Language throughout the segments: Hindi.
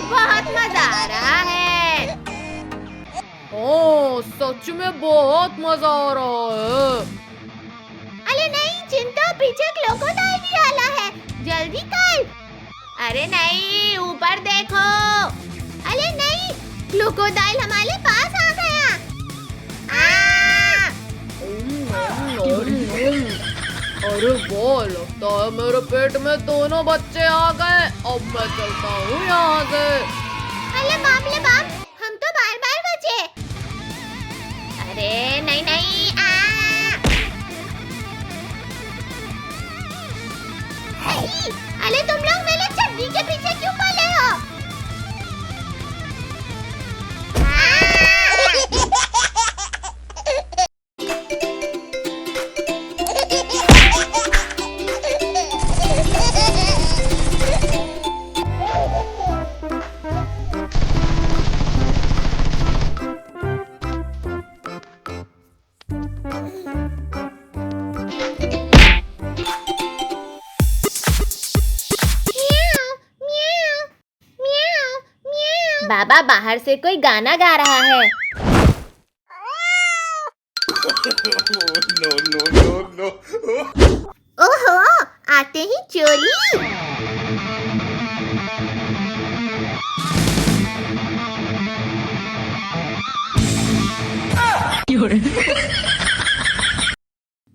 बहुत मजा आ रहा है। ओ, सच में बहुत मजा आ रहा है। अरे नहीं चिंटू, पीछे क्रोकोडाइल भी आला है, जल्दी कर। अरे नहीं, ऊपर देखो। अरे नहीं, क्रोकोडाइल हमारे पास आ गया। अरे वाह, लगता है मेरे पेट में दोनों बच्चे आ गए। अब मैं चलता हूँ यहाँ से। अरे बाप रे बाप, हम तो बार बार बचे। अरे नहीं नहीं, अरे तुम लोग मेरे चड्डी के पीछे क्यों पड़े हो? बाबा बाहर से कोई गाना गा रहा है। No. ओहो, आते ही चोली।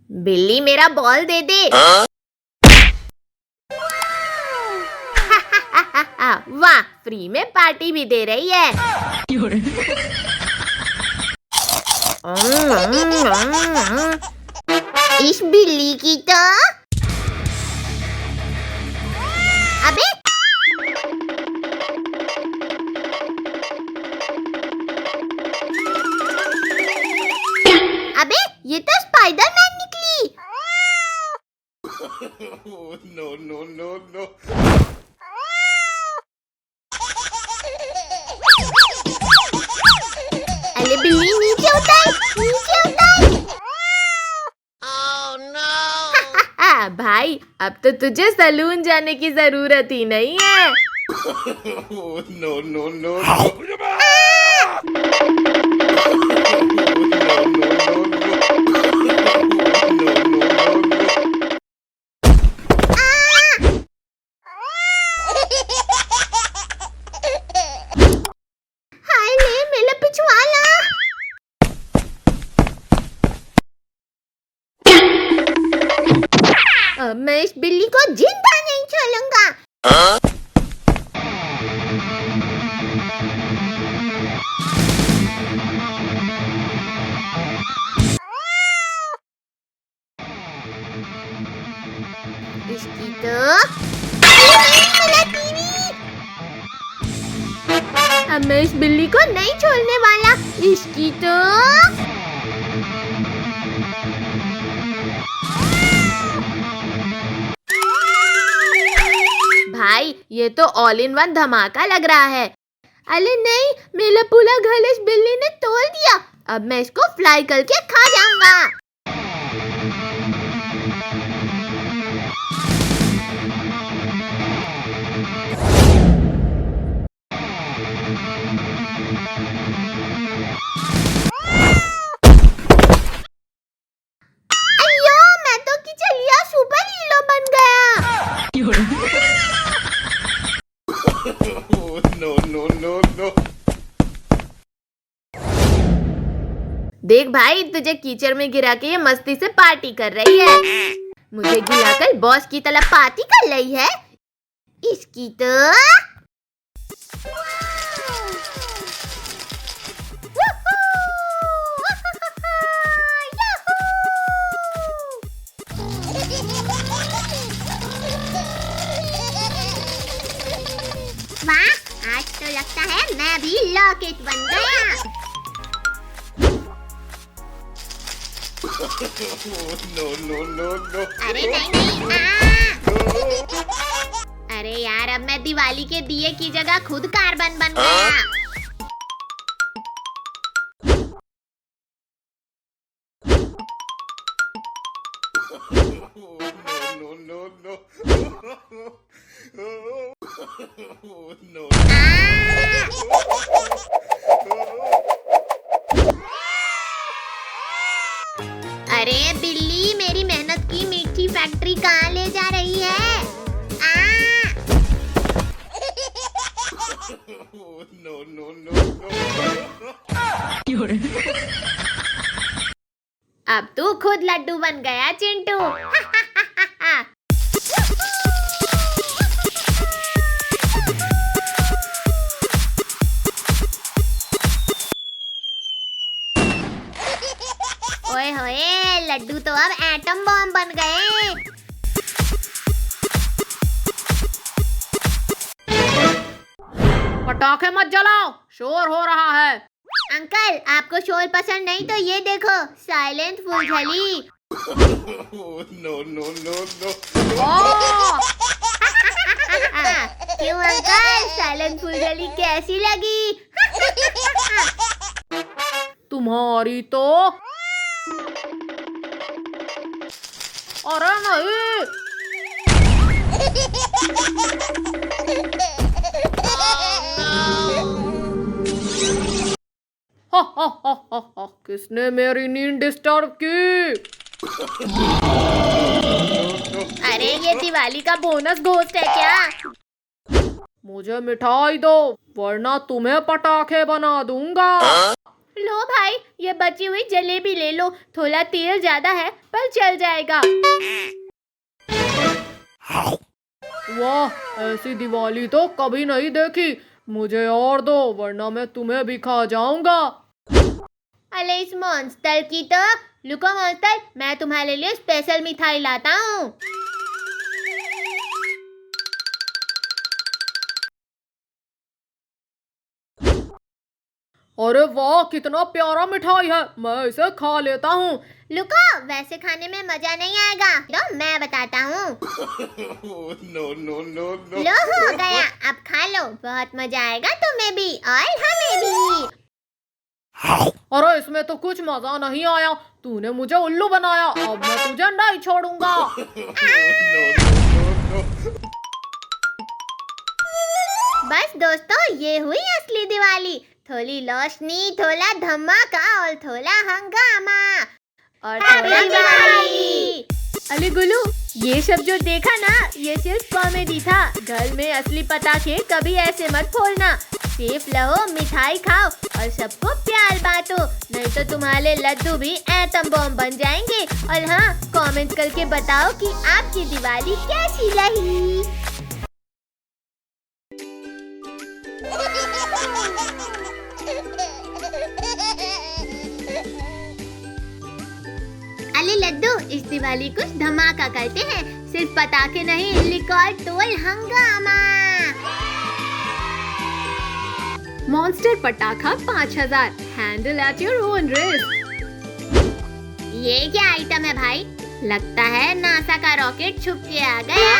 बिल्ली मेरा बॉल दे दे। वाह, फ्री में पार्टी भी दे रही है। इस बिल्ली की तो अबे अबे, ये तो स्पाइडरमैन निकली। No. अरे बिल्ली नीचे उतर, नीचे उतर। Oh no! भाई, अब तो तुझे सलून जाने की जरूरत ही नहीं है। No. हाय ले, मेरा पिछवाला। अब मैं इस बिल्ली को जिंदा नहीं छोड़ूंगा। इसकी तो मेरा टीवी। अब मैं इस बिल्ली को नहीं छोड़ने वाला। इसकी तो भाई, ये तो ऑल इन वन धमाका लग रहा है। अरे नहीं, मेरा पूरा घर इस बिल्ली ने तोड़ दिया। अब मैं इसको फ्राई करके खा जाऊंगा। अयो, मैं तो किचलिया सुपर हीरो बन गया। No. देख भाई, तुझे कीचड़ में गिरा के ये मस्ती से पार्टी कर रही है। मुझे गिराकर बॉस की तरह पार्टी कर रही है। इसकी तो वाह, आज तो लगता है मैं भी लॉकेट बन गया। No. अरे नहीं, अरे यार, अब मैं दिवाली के दिए की जगह खुद कार्बन बन गया। No. Oh no. अरे बिल्ली, मेरी मेहनत की मीठी फैक्ट्री कहाँ ले जा रही है? Oh no. अब तू खुद लड्डू बन गया चिंटू। ओए होए, लड्डू तो अब एटम बॉम्ब बन गए। पटाखे मत जलाओ, शोर हो रहा है। अंकल, आपको शोर पसंद नहीं तो ये देखो, साइलेंट फुलझड़ी। Oh no. क्यों अंकल, साइलेंट फुलझड़ी कैसी लगी? तुम्हारी तो अरे नहीं। हा, किसने मेरी नींद डिस्टर्ब की? अरे ये दिवाली का बोनस घोस्ट है क्या? मुझे मिठाई दो, वरना तुम्हें पटाखे बना दूंगा। लो भाई, ये बची हुई जलेबी ले लो, थोड़ा तेल ज्यादा है पर चल जाएगा। वाह, ऐसी दिवाली तो कभी नहीं देखी। मुझे और दो, वरना मैं तुम्हें भी खा जाऊंगा। अरे इस मॉन्स्टर की तो। लुको मॉन्स्टर, मैं तुम्हारे लिए स्पेशल मिठाई लाता हूँ। अरे वाह, कितना प्यारा मिठाई है, मैं इसे खा लेता हूँ। लुको, वैसे खाने में मजा नहीं आएगा, लो मैं बताता हूँ। Oh no. लो हो गया, अब खा लो, बहुत मजा आएगा तुम्हें भी और हमें भी। अरे इसमें तो कुछ मजा नहीं आया, तूने मुझे उल्लू बनाया, अब मैं तुझे नहीं छोड़ूंगा। No. बस दोस्तों, ये हुई असली दिवाली। थोड़ी रोशनी, थोड़ा धमाका और थोड़ा हंगामा और थोड़ा दिवाली। अली गुल्लू, ये सब जो देखा ना, ये सिर्फ कॉमेडी था। घर में असली पटाखे कभी ऐसे मत फोड़ना। सेफ रहो, मिठाई खाओ और सबको प्यार बांटो, नहीं तो तुम्हारे लड्डू भी एटम बॉम्ब बन जाएंगे। और हाँ, कमेंट करके बताओ कि आपकी दिवाली कैसी रही। अरे लड्डू, इस दिवाली कुछ धमाका करते हैं, सिर्फ पटाखे नहीं, रिकॉर्ड तोड़ हंगामा। मॉन्स्टर पटाखा 5000, handle at your own risk. ये क्या आइटम है भाई? लगता है नासा का रॉकेट छुप के आ गया।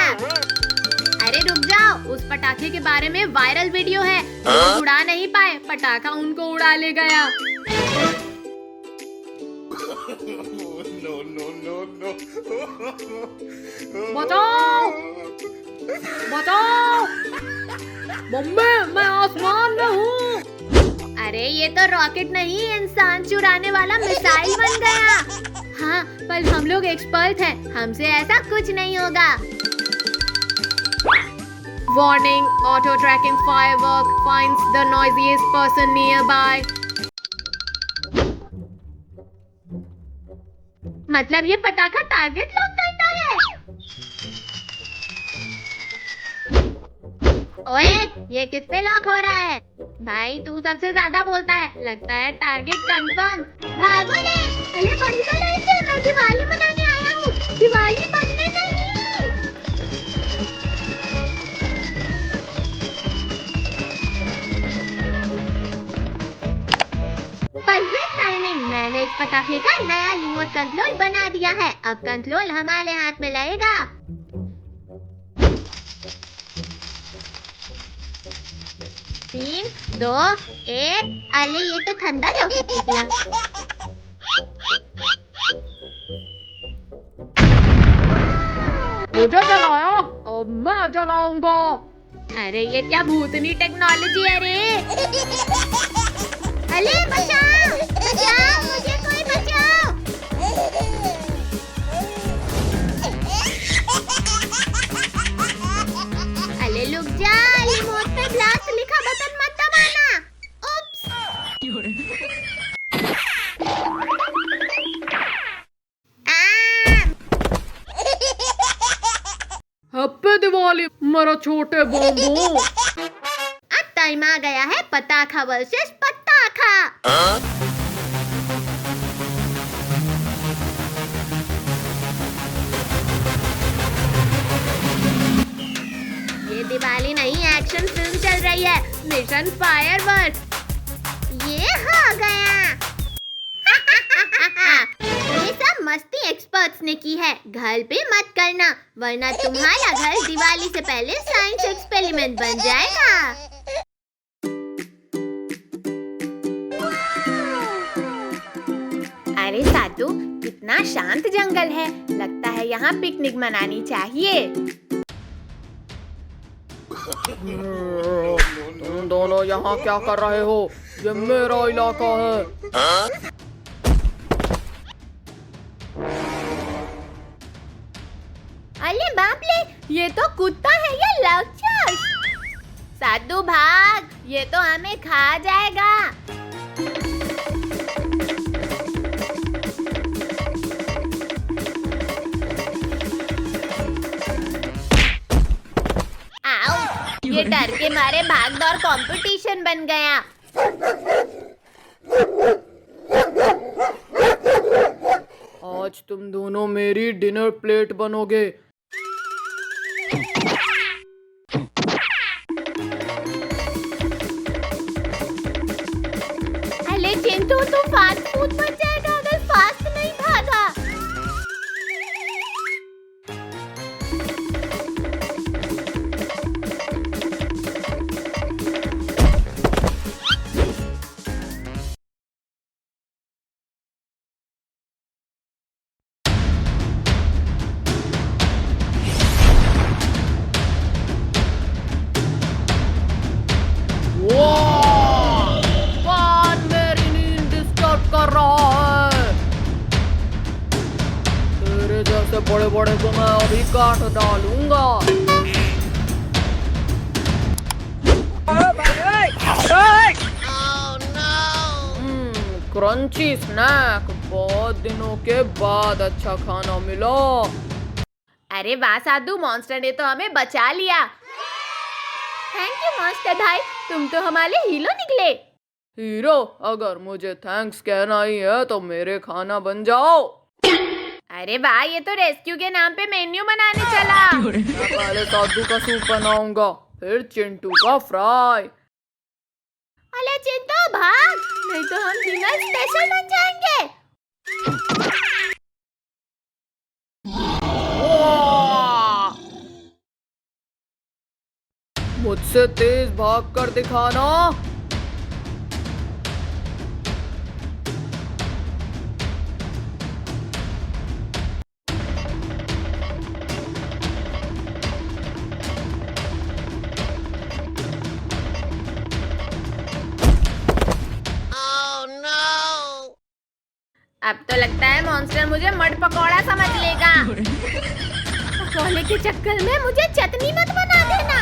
अरे रुक जाओ, उस पटाखे के बारे में वायरल वीडियो है, लोग उड़ा नहीं पाए, पटाखा उनको उड़ा ले गया। No. बचाओ, बचाओ, मम्मी, मैं आसमान में हूँ। अरे ये तो रॉकेट नहीं, इंसान चुराने वाला मिसाइल बन गया। हाँ, पर हम लोग एक्सपर्ट हैं, हमसे ऐसा कुछ नहीं होगा। Warning, auto tracking firework finds the noisiest person nearby. मतलब ये पटाखा टारगेट लॉक करता है। ओए, ये किस पे लॉक हो रहा है? भाई तू सबसे ज्यादा बोलता है, लगता है टारगेट कंफर्म। भागो ले, अरे बंद कर इसे, मैं दिवाली मनाने आया हूँ, दिवाली बनने नहीं। परफेक्ट टाइमिंग, मैंने इस पटाखे का नया रिमोट कंट्रोल बना दिया है, अब कंट्रोल हमारे हाथ में रहेगा। 3, 2, 1, अरे ये तो ठंडा रॉकेट निकला। मुझे जलाया, अब मैं जलाऊंगा। अरे ये क्या भूतनी टेक्नोलॉजी है रे। अरे बचाओ बचाओ, मुझे कोई बचाओ। अरे रुक जा, रिमोट पे ब्लास्ट लिखा बटन मत दबाना। उप्स। हैप्पी दिवाली मेरा छोटे बॉम्बू। अब टाइम आ गया है पटाखा वर्सेस पटाखा। ये दिवाली नहीं, एक्शन फिल्म चल रही है। Mission firework. ये हो गया। ये सब मस्ती एक्सपर्ट्स ने की है, घर पे मत करना वरना तुम्हारा घर दिवाली से पहले साइंस एक्सपेरिमेंट बन जाएगा। अरे साधु, कितना शांत जंगल है, लगता है यहाँ पिकनिक मनानी चाहिए। तुम दोनों यहाँ क्या कर रहे हो? ये मेरा इलाका है। अरे बाप रे, ये तो कुत्ता है या राक्षस। साधु भाग, ये तो हमें खा जाएगा। आओ, ये डर के मारे भाग दौड़ कंपटीशन बन गया। आज तुम दोनों मेरी डिनर प्लेट बनोगे। अरे चिंटू, तू फास्ट फूड बन जाएगा अगर फास्ट नहीं भागा। कौन मेरी नींद डिस्टर्ब कर रहा है? तेरे जैसे बड़े बड़े को मैं अभी काट डालूंगा। क्रंची स्नैक, बहुत दिनों के बाद अच्छा खाना मिला। अरे वाह साधु, मॉन्स्टर ने तो हमें बचा लिया। थैंक यू मॉन्स्टर भाई, तुम तो हमारे हीरो निकले। हीरो? अगर मुझे थैंक्स कहना ही है तो मेरे खाना बन जाओ। अरे वाह, ये तो रेस्क्यू के नाम पे मेन्यू बनाने चला। मैं पहले साधु का सूप बनाऊंगा, फिर चिंटू का फ्राई। अरे चिंटू भाग, नहीं तो हम डिनर स्पेशल बन जाएंगे। मुझसे तेज भाग कर दिखाना। अब तो लगता है मॉन्स्टर मुझे मड पकौड़ा समझ लेगा। पकौड़े के चक्कर में मुझे चटनी मत बना देना।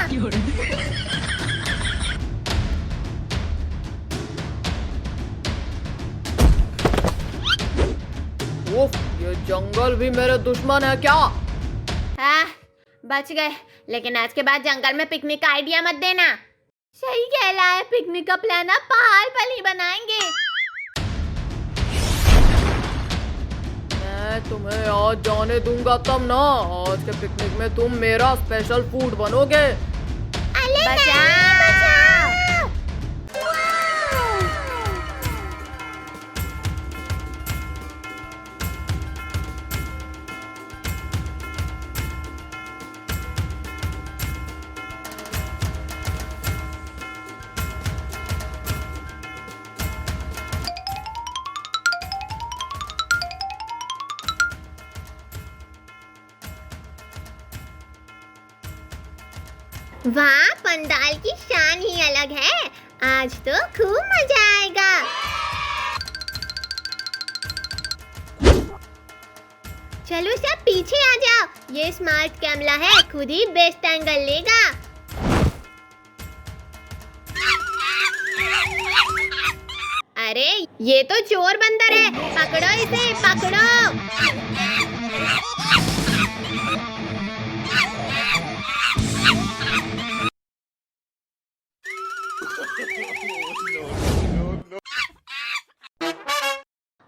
उफ, ये जंगल भी मेरे दुश्मन है क्या? हाँ, बच गए, लेकिन आज के बाद जंगल में पिकनिक का आइडिया मत देना। सही कह रहा है, पिकनिक का प्लान आप पहाड़ पर ही बनाएंगे। मैं तुम्हें आज जाने दूंगा तब ना। आज के पिकनिक में तुम मेरा स्पेशल फूड बनोगे। बचाओ! वाह, पंडाल की शान ही अलग है। आज तो खूब मजा आएगा। चलो सब पीछे आ जाओ। ये स्मार्ट कैमरा है, खुद ही बेस्ट एंगल लेगा। अरे ये तो चोर बंदर है, पकड़ो इसे, पकड़ो।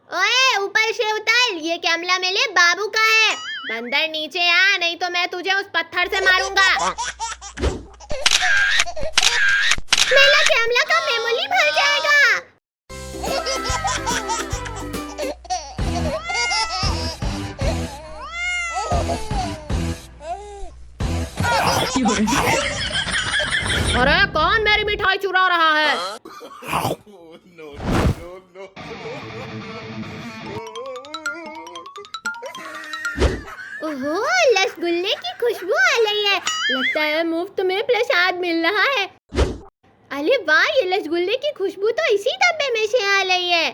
ओए ऊपर से उतर, ये कैमरा मेरे बाबू का है। बंदर नीचे आ, नहीं तो मैं तुझे उस पत्थर से मारूंगा। मेरा कैमरा का मेमोरी भर जाएगा। अरे कौन मेरी मिठाई चुरा रहा है? ओहो, रसगुल्ले की खुशबू आ रही है। लगता है मुफ्त में प्रसाद मिल रहा है। अरे वाह, ये रसगुल्ले की खुशबू तो इसी डब्बे में से आ रही है।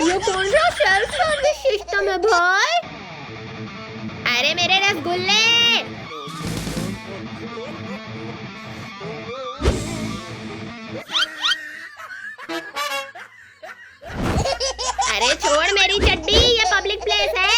ये कौन सा सेल्फ सर्विस सिस्टम है भाई? अरे मेरे रसगुल्ले। अरे छोड़ मेरी चड्डी, ये पब्लिक प्लेस है।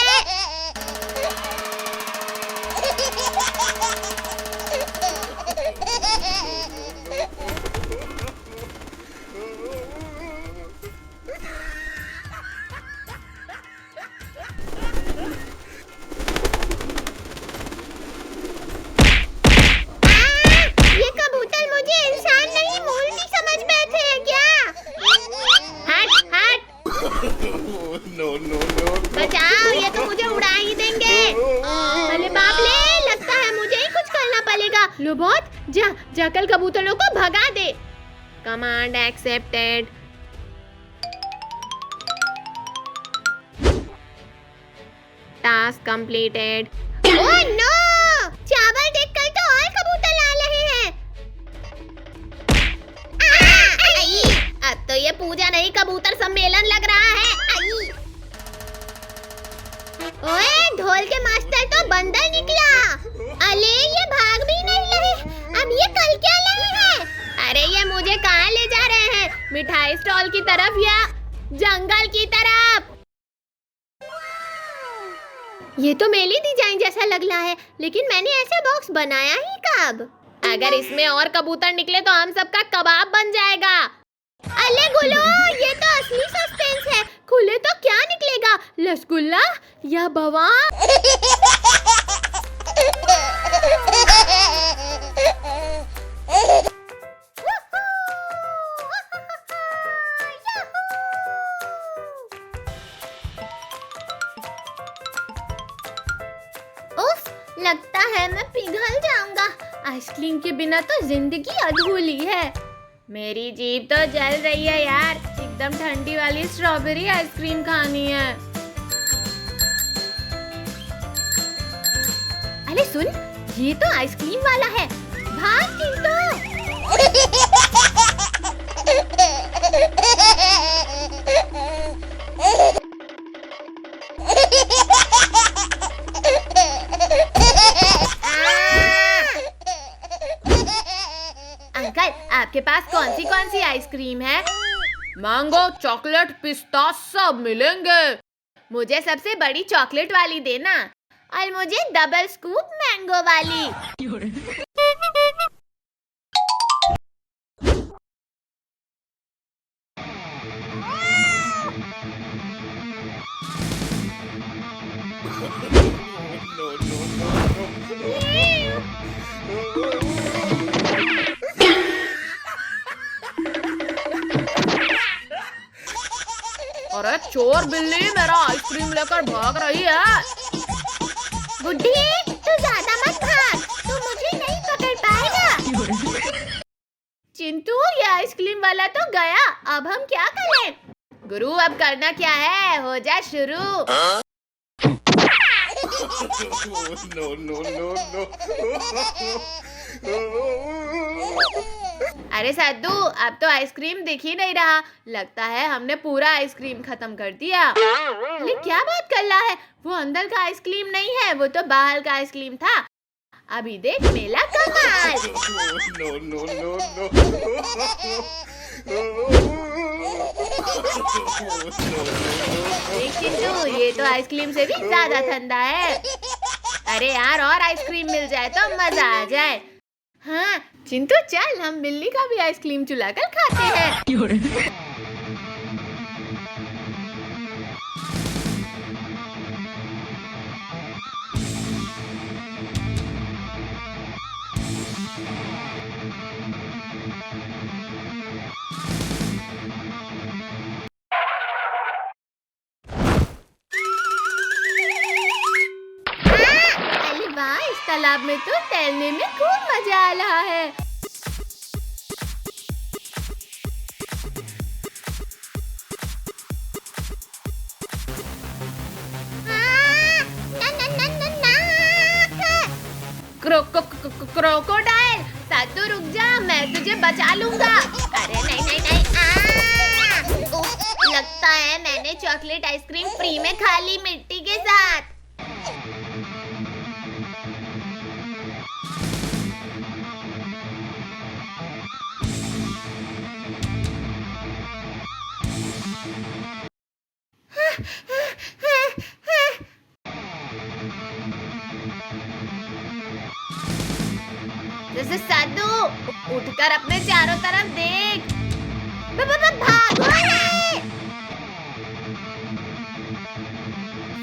ये कबूतर मुझे इंसान नहीं, मूर्ति समझ बैठे हैं क्या? हट हट। No, no, no. बचाओ, ये तो मुझे उड़ा ही देंगे। अरे बाप ले, लगता है मुझे ही कुछ करना पड़ेगा। लोबोट, जा कल कबूतरों को भगा दे। Command accepted. Task completed. Oh no, चावल देखकर तो और कबूतर आ रहे हैं। अब तो ये पूजा नहीं, कबूतर सम्मेलन लग रहा है। ओए, ढोल के मास्टर तो बंदर निकला। अरे ये भाग भी नहीं रहे। अब ये कल क्या लाए हैं? अरे ये मुझे कहाँ ले जा रहे हैं? मिठाई स्टॉल की तरफ या जंगल की तरफ? ये तो मेरी डिजाइन जैसा लग रहा है, लेकिन मैंने ऐसा बॉक्स बनाया ही कब? अगर इसमें और कबूतर निकले तो हम सबका कबाब बन जाएगा। अरे गुलो, ये तो असली सस्पेंस है। खुले तो क्या निकलेगा, रसगुल्ला या बवा? उफ, लगता है मैं पिघल जाऊंगा। आइसक्रीम के बिना तो जिंदगी अधूरी है। मेरी जीभ तो जल रही है यार, एकदम ठंडी वाली स्ट्रॉबेरी आइसक्रीम खानी है। अरे सुन, ये तो आइसक्रीम वाला है। भाग चिंटू। अंकल, आपके पास कौन सी आइसक्रीम है? मैंगो, चॉकलेट, पिस्ता सब मिलेंगे। मुझे सबसे बड़ी चॉकलेट वाली देना, और मुझे डबल स्कूप मैंगो वाली। No, no, no, अरे चोर बिल्ली, मेरा आइसक्रीम लेकर भाग रही है। बुड्ढी, तू ज्यादा मत भाग, तू मुझे नहीं पकड़ पाएगा। चिंटू, ये आइसक्रीम वाला तो गया, अब हम क्या करें? गुरु, अब करना क्या है? हो जा शुरू। No, no, no, no. अरे सद्दू, अब तो आइसक्रीम दिख ही नहीं रहा। लगता है हमने पूरा आइसक्रीम खत्म कर दिया। अरे क्या बात कर रहा है? वो अंदर का आइसक्रीम नहीं है, वो तो बाहर का आइसक्रीम था। अभी देख मेला कमाल। No, no, no, no. देख चिंटू, ये तो आइसक्रीम से भी ज्यादा ठंडा है। अरे यार, और आइसक्रीम मिल जाए तो मजा आ जाए। हाँ चिंटू, चल हम बिल्ली का भी आइसक्रीम चुलाकर खाते हैं। अरे वाह, इस तालाब में तो तैरने में खूब मजा आ रहा है। क्रोकोडाइल, सातू रुक जा, मैं तुझे बचा लूंगा। अरे नहीं नहीं नहीं, उफ, लगता है मैंने चॉकलेट आइसक्रीम फ्री में खा ली मिट्टी के साथ। जैसे साधु, उठकर अपने चारों तरफ देख। भागो रे!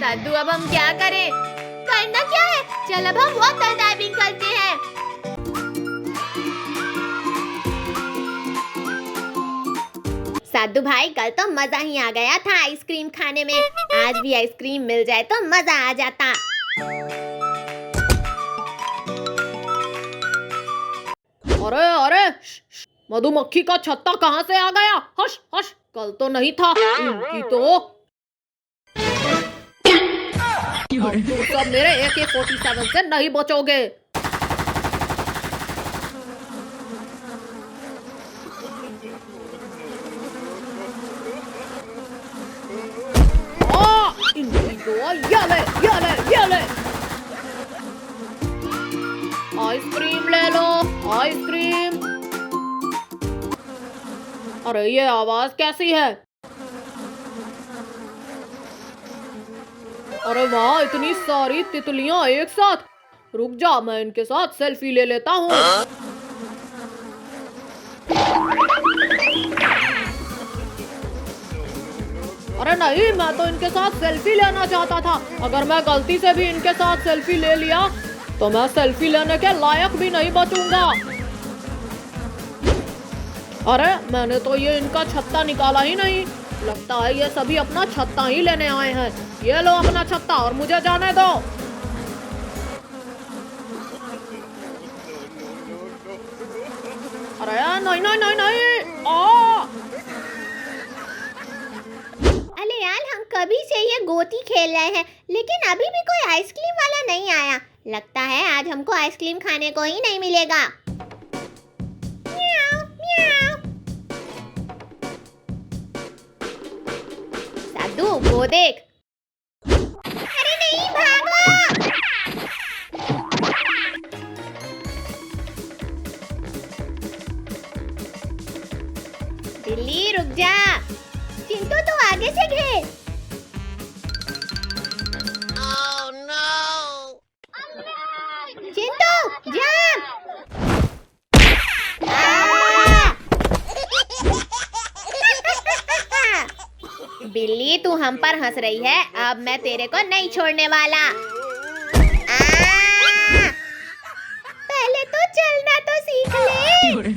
साधु, अब हम क्या करें? करना क्या है? चल अब हम वाटर डाइविंग करते हैं। साधु भाई, कल तो मजा ही आ गया था आइसक्रीम खाने में। आज भी आइसक्रीम मिल जाए तो मजा आ जाता। अरे अरे, मधुमक्खी का छत्ता कहाँ से आ गया? हश हश, कल तो नहीं था। इनकी तो अब तुम सब मेरे AK-47 से नहीं बचोगे। इनकी तो ये ले। आइसक्रीम ले लो, आइसक्रीम। अरे ये आवाज कैसी है? अरे वाह, इतनी सारी तितलियां एक साथ। रुक जा, मैं इनके साथ सेल्फी ले लेता हूँ। अरे नहीं, मैं तो इनके साथ सेल्फी लेना चाहता था। अगर मैं गलती से भी इनके साथ सेल्फी ले लिया तो मैं सेल्फी लेने के लायक भी नहीं बचूंगा। अरे मैंने तो ये इनका छत्ता निकाला ही नहीं। लगता है ये सभी अपना छत्ता ही लेने आए हैं। ये लो अपना छत्ता और मुझे जाने दो। अरे नहीं नहीं नहीं नहीं, अरे यार, हम कभी से ये गोटी खेल रहे हैं, लेकिन अभी भी कोई आइसक्रीम वाला नहीं आया। लगता है आज हमको आइसक्रीम खाने को ही नहीं मिलेगा। म्याऊ, म्याऊ। साधु, वो देख। अरे नहीं, भागो! बिल्ली रुक जा। चिंटू, तू आगे से घेर। चिंटू, जंप! बिल्ली, तू हम पर हंस रही है। अब मैं तेरे को नहीं छोड़ने वाला। पहले तो चलना तो सीख ले।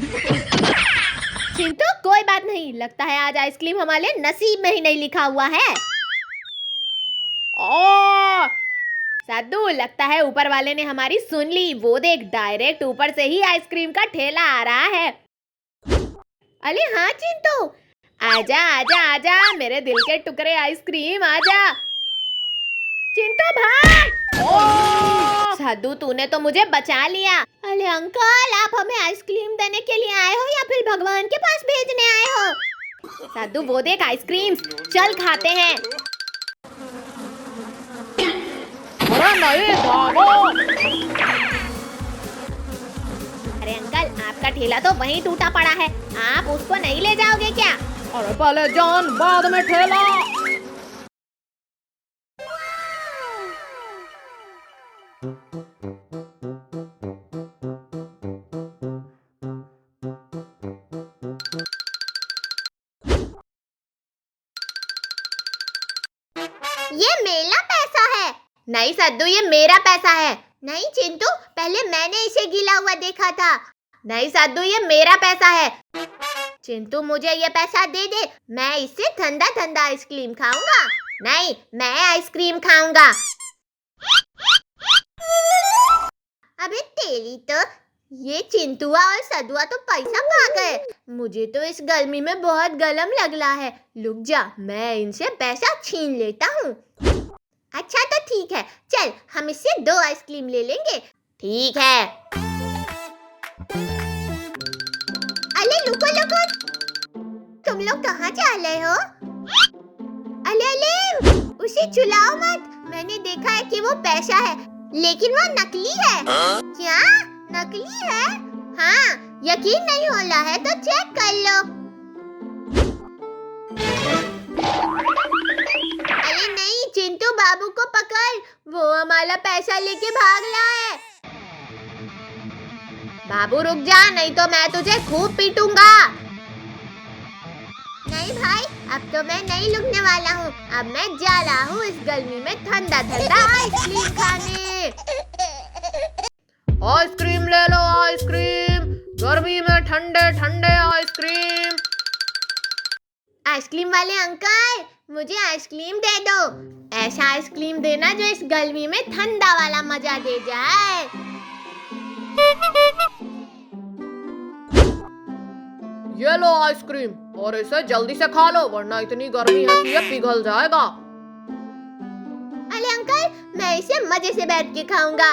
चिंटू, कोई बात नहीं। लगता है आज आइसक्रीम हमारे नसीब में ही नहीं लिखा हुआ है। साधु, लगता है ऊपर वाले ने हमारी सुन ली। वो देख, डायरेक्ट ऊपर से ही आइसक्रीम का ठेला आ रहा है। अरे हाँ चिंटू, आजा आजा आजा, मेरे दिल के टुकड़े आइसक्रीम, आजा। चिंटू भाग! साधु तूने तो मुझे बचा लिया। अरे अंकल, आप हमें आइसक्रीम देने के लिए आए हो या फिर भगवान के पास भेजने आए हो? साधु वो देख आइसक्रीम, चल खाते हैं। अरे नहीं, भागो। अरे अंकल, आपका ठेला तो वहीं टूटा पड़ा है, आप उसको नहीं ले जाओगे क्या? अरे पहले जान बाद में ठेला। ये मेरा पैसा है। नहीं सद्दू, ये मेरा पैसा है। नहीं चिंटू, पहले मैंने इसे गीला हुआ देखा था। नहीं सद्दू, ये मेरा पैसा है। चिंटू मुझे ये पैसा दे दे, मैं इससे ठंडा ठंडा आइसक्रीम खाऊंगा। नहीं, मैं आइसक्रीम खाऊंगा। अबे तेरी तो, ये चिंटुआ और सदुआ तो पैसा खा गए। मुझे तो इस गर्मी में बहुत गरम लग रहा है। रुक जा, मैं इनसे पैसा छीन लेता हूँ। अच्छा तो ठीक है, चल हम इससे 2 आइसक्रीम ले लेंगे। ठीक है। अरे रुको रुको, तुम लोग कहाँ जा रहे हो? अले अले, उसे छुलाओ मत। मैंने देखा है कि वो पैसा है, लेकिन वो नकली है। क्या नकली है? हाँ, यकीन नहीं हो रहा है तो चेक कर लो। अरे नहीं चिंटू, बाबू को पकड़, वो हमारा पैसा लेके भाग रहा है। बाबू रुक जा, नहीं तो मैं तुझे खूब पीटूंगा। नहीं भाई, अब तो मैं नहीं रुकने वाला हूँ। अब मैं जा रहा हूँ इस गर्मी में ठंडा ठंडा आइसक्रीम खाने। आइसक्रीम ले लो, आइसक्रीम, गर्मी में ठंडे ठंडे आइसक्रीम। आइसक्रीम वाले अंकल, मुझे आइसक्रीम दे दो। ऐसा आइसक्रीम देना जो इस गर्मी में ठंडा वाला मजा दे जाए। ये लो आइसक्रीम, और इसे जल्दी से खा लो वरना इतनी गर्मी है कि ये पिघल जाएगा। अरे अंकल, मैं इसे मजे से बैठ के खाऊंगा।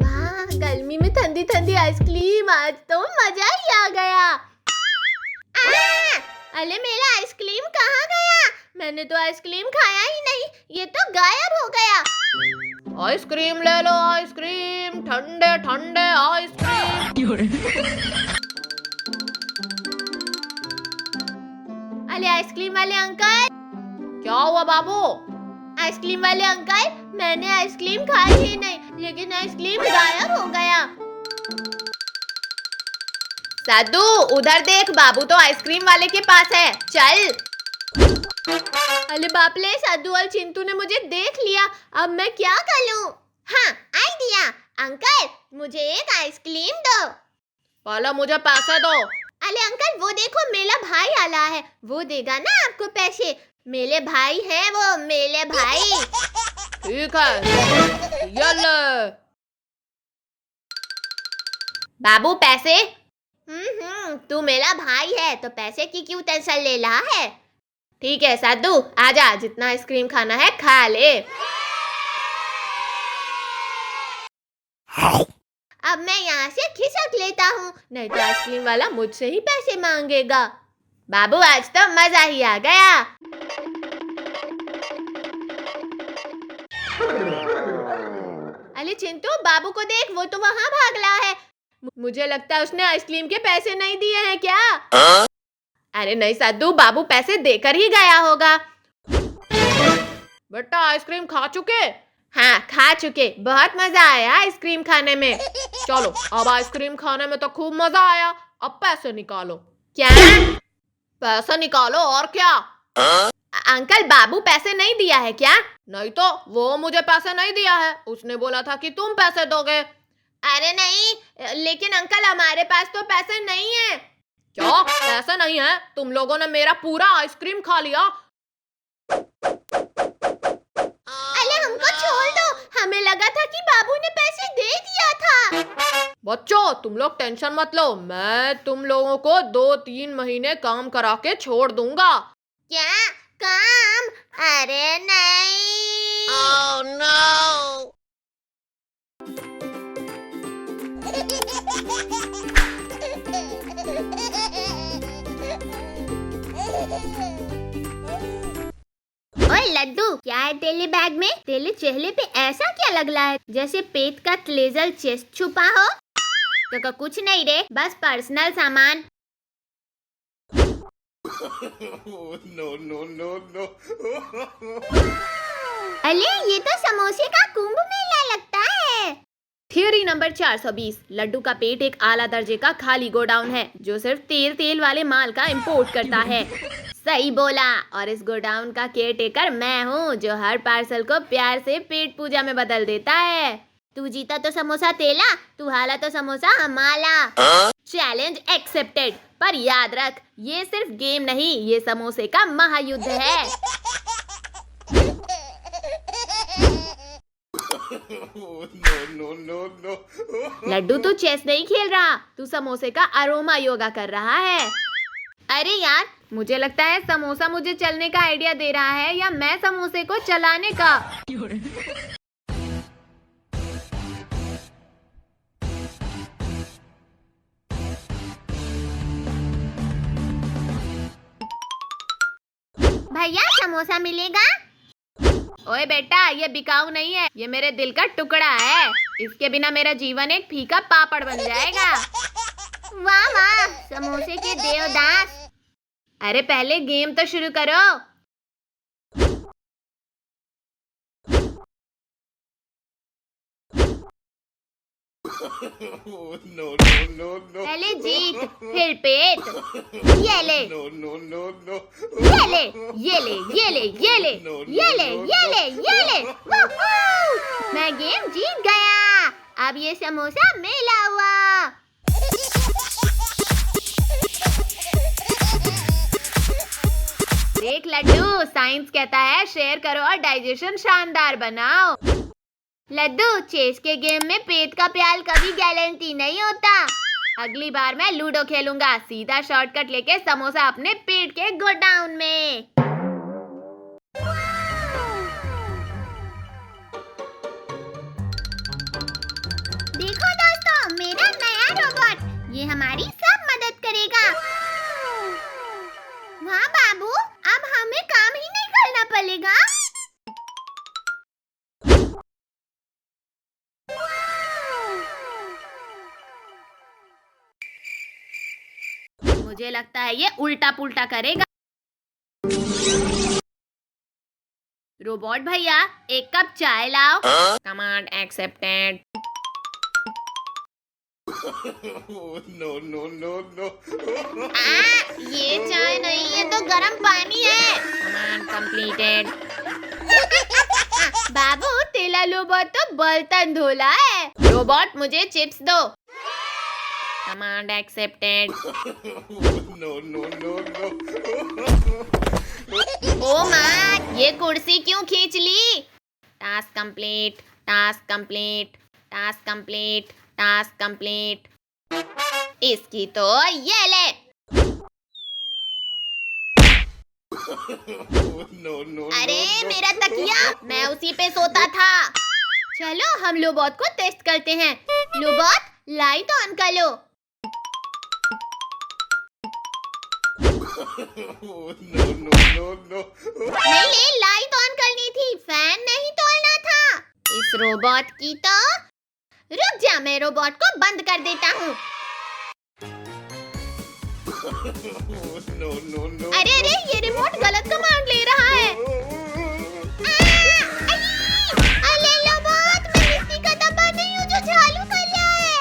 वाह, गर्मी में ठंडी ठंडी आइसक्रीम, आज तो मजा ही आ गया। अरे मेरा आइसक्रीम कहाँ गया? मैंने तो आइसक्रीम खाया ही नहीं, ये तो गायब हो गया। आइसक्रीम ले लो, आइसक्रीम, ठंडे ठंडे आइसक्रीम। अरे आइसक्रीम वाले अंकल। क्या हुआ बाबू? आइसक्रीम वाले अंकल, मैंने आइसक्रीम खाई ही नहीं, लेकिन आइसक्रीम गायब हो गया। साधु उधर देख, बाबू तो आइसक्रीम वाले के पास है, चल। अरे बाप रे, साधु और चिंटू ने मुझे देख लिया, अब मैं क्या करूं? हाँ, आइडिया। अंकल, मुझे एक आइसक्रीम दो। पहले मुझे पैसे दो। अरे अंकल, वो देखो मेरा भाई आला है, वो देगा ना आपको पैसे। मेरे भाई हैं वो, मेरे भाई। ठीक है, ये ले। बाबू पैसे? तू मेरा भाई है तो पैसे की क्यों टेंशन ले रहा है? ठीक है साधु, आजा, जितना आइसक्रीम खाना है खा ले। अब मैं यहाँ से खिसक लेता हूँ, नहीं तो आइसक्रीम वाला मुझसे ही पैसे मांगेगा। बाबू आज तो मजा ही आ गया। अरे चिंटू, बाबू को देख, वो तो वहाँ भाग रहा है। मुझे लगता है उसने आइसक्रीम के पैसे नहीं दिए हैं क्या? अरे नहीं साधु, बाबू पैसे देकर ही गया होगा। बेटा आइसक्रीम खा चुके? हाँ खा चुके, बहुत मजा आया आइसक्रीम खाने में। चलो, अब आइसक्रीम खाने में तो खूब मजा आया, अब पैसे निकालो। क्या? पैसे निकालो और क्या। अंकल, बाबू पैसे नहीं दिया है क्या? नहीं तो, वो मुझे पैसे नहीं दिया है, उसने बोला था कि तुम पैसे दोगे। अरे नहीं, लेकिन अंकल हमारे पास तो पैसे नहीं है। क्या पैसे नहीं है? तुम लोगों ने मेरा पूरा आइसक्रीम खा लिया। अरे हमको छोड़ दो, हमें लगा था कि बाबू ने पैसे दे दिया था। बच्चों तुम लोग टेंशन मत लो, मैं तुम लोगों को 2-3 महीने काम करा के छोड़ दूंगा। क्या काम? अरे नहीं। Oh no! ओए लड्डू, क्या है तेरे बैग में? तेरे चेहरे पे ऐसा क्या लग रहा है जैसे पेट का ट्रेजर चेस्ट छुपा हो? तो कुछ नहीं रे, बस पर्सनल सामान। No, no, no, no. अरे ये तो समोसे का कुंभ मेला लगता है। Theory number 420। लड्डू का पेट एक आला दर्जे का खाली गोडाउन है जो सिर्फ तेल वाले माल का इंपोर्ट करता है। सही बोला। और इस गोडाउन का केयरटेकर मैं हूँ जो हर पार्सल को प्यार से पेट पूजा में बदल देता है। तू जीता तो समोसा तेला, तू हारा तो समोसा हमारा। Challenge accepted. पर याद रख, ये सिर्फ गेम नहीं, ये समोसे का महायुद्ध है। No, no, no. लड्डू तू चेस नहीं खेल रहा, तू समोसे का अरोमा योगा कर रहा है। अरे यार, मुझे लगता है समोसा मुझे चलने का आइडिया दे रहा है या मैं समोसे को चलाने का। भैया समोसा मिलेगा? ओए बेटा, ये बिकाऊ नहीं है, ये मेरे दिल का टुकड़ा है। इसके बिना मेरा जीवन एक फीका पापड़ बन जाएगा। वाह वाह, समोसे के देवदास। अरे पहले गेम तो शुरू करो। No, no, no, no. पहले जीत, फिर पेट। ये ले, No, no, no, no. ये ले, ये ले, ये ले, ये ले, ये ले, ये ले, ये ले। वूहू! मैं गेम जीत गया। अब ये समोसा मेला हुआ। देख लड्डू, साइंस कहता है शेयर करो और डाइजेशन शानदार बनाओ। लड्डू, चेस के गेम में पेट का प्याल कभी गारंटी नहीं होता। अगली बार मैं लूडो खेलूंगा, सीधा शॉर्टकट लेके समोसा अपने पेट के गोडाउन में। देखो दोस्तों, मेरा नया रोबोट, ये हमारी सब मदद करेगा। वाह बाबू, अब हमें काम ही नहीं करना पड़ेगा। मुझे लगता है ये उल्टा पुल्टा करेगा। रोबोट भैया, एक कप चाय लाओ। Command accepted. No, no, no, no. ये चाय नहीं, ये तो गर्म पानी है। Command completed. बाबू, तेला रोबोट तो बर्तन धोला है। रोबोट, मुझे चिप्स दो। Command accepted. No, no, no, no. ओ माँ, ये कुर्सी क्यों खींच ली? Task complete, task complete, task complete, task complete. इसकी तो ये ले। No, no, अरे no, मेरा तकिया, मैं उसी पे सोता था। चलो हम लोबोट को टेस्ट करते हैं। लोबोट, लाइट ऑन कर लो। no, no, no. नहीं, लाइट ऑन करनी थी, फैन नहीं तोड़ना था। इस रोबोट की तो। रुक जा, मैं रोबोट को बंद कर देता हूँ। No, no, no. अरे अरे, ये रिमोट गलत कमांड ले रहा है। अरे रोबोट, मैं मिट्टी का डब्बा नहीं हूँ जो चालू कर रहा है।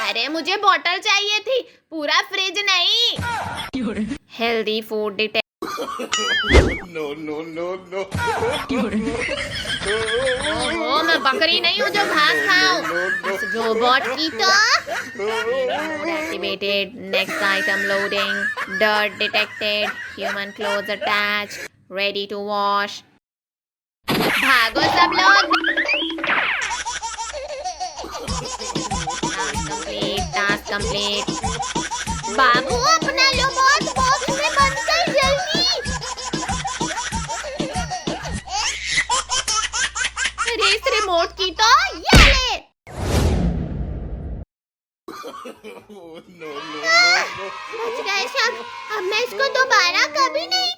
अरे मुझे बोतल चाहिए थी, पूरा फ्रिज नहीं। Healthy food detect. No, no, no, no. ओह, मैं बकरी नहीं हूँ जो भाग खाऊं। इस रोबोट की तो। Activated. Next item loading. Dirt detected. Human clothes attached. Ready to wash. भागो सब लोग। Task complete. Task complete. बाबू, अपना रोबोट बॉक्स में बंद कर जल्दी। चोट की तो ये ले। No, no, no, no. बच गए सब। अब मैं इसको दोबारा कभी नहीं